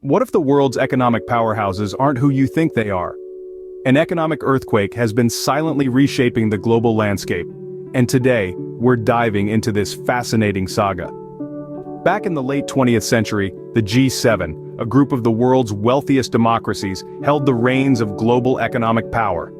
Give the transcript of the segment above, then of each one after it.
What if the world's economic powerhouses aren't who you think they are? An economic earthquake has been silently reshaping the global landscape, and today, we're diving into this fascinating saga. Back in the late 20th century, the G7, a group of the world's wealthiest democracies, held the reins of global economic power.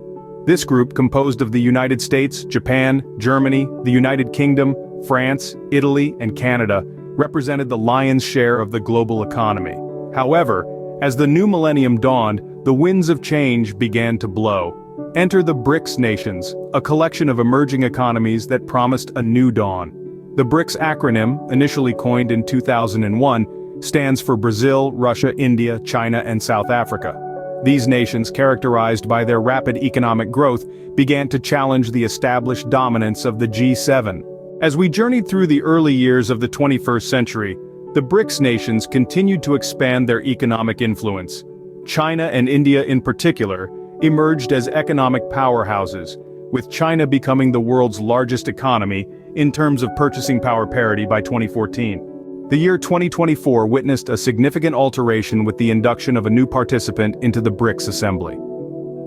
This group, composed of the United States, Japan, Germany, the United Kingdom, France, Italy, and Canada, represented the lion's share of the global economy. However, as the new millennium dawned, the winds of change began to blow. Enter the BRICS nations, a collection of emerging economies that promised a new dawn. The BRICS acronym, initially coined in 2001, stands for Brazil, Russia, India, China, and South Africa. These nations, characterized by their rapid economic growth, began to challenge the established dominance of the G7. As we journeyed through the early years of the 21st century, the BRICS nations continued to expand their economic influence. China and India in particular emerged as economic powerhouses, with China becoming the world's largest economy in terms of purchasing power parity by 2014. The year 2024 witnessed a significant alteration with the induction of a new participant into the BRICS assembly.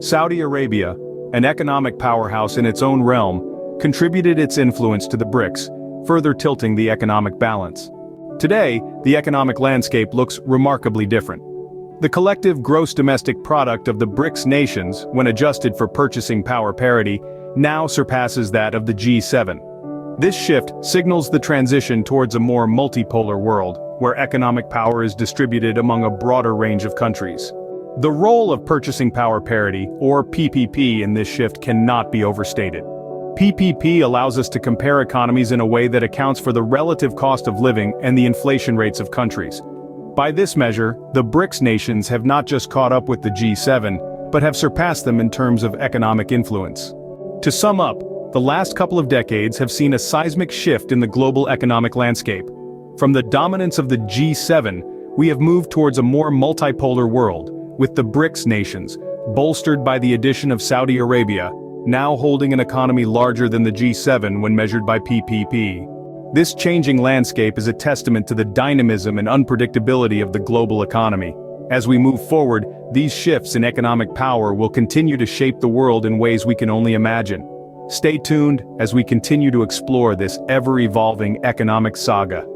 Saudi Arabia, an economic powerhouse in its own realm, contributed its influence to the BRICS, further tilting the economic balance. Today, the economic landscape looks remarkably different. The collective gross domestic product of the BRICS nations, when adjusted for purchasing power parity, now surpasses that of the G7. This shift signals the transition towards a more multipolar world, where economic power is distributed among a broader range of countries. The role of purchasing power parity, or PPP, in this shift cannot be overstated. PPP allows us to compare economies in a way that accounts for the relative cost of living and the inflation rates of countries. By this measure, the BRICS nations have not just caught up with the G7, but have surpassed them in terms of economic influence. To sum up, the last couple of decades have seen a seismic shift in the global economic landscape. From the dominance of the G7, we have moved towards a more multipolar world, with the BRICS nations, bolstered by the addition of Saudi Arabia, now holding an economy larger than the G7 when measured by PPP. This changing landscape is a testament to the dynamism and unpredictability of the global economy. As we move forward, these shifts in economic power will continue to shape the world in ways we can only imagine. Stay tuned as we continue to explore this ever-evolving economic saga.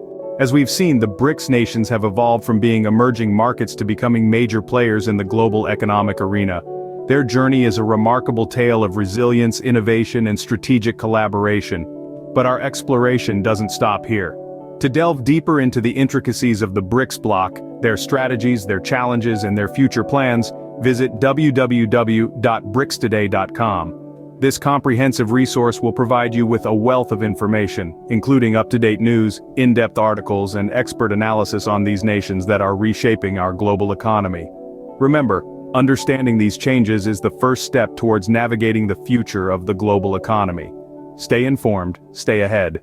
As we've seen, the BRICS nations have evolved from being emerging markets to becoming major players in the global economic arena. Their journey is a remarkable tale of resilience, innovation, and strategic collaboration. But our exploration doesn't stop here. To delve deeper into the intricacies of the BRICS bloc, their strategies, their challenges, and their future plans, visit www.bricstoday.com. This comprehensive resource will provide you with a wealth of information, including up-to-date news, in-depth articles, and expert analysis on these nations that are reshaping our global economy. Remember, understanding these changes is the first step towards navigating the future of the global economy. Stay informed, stay ahead.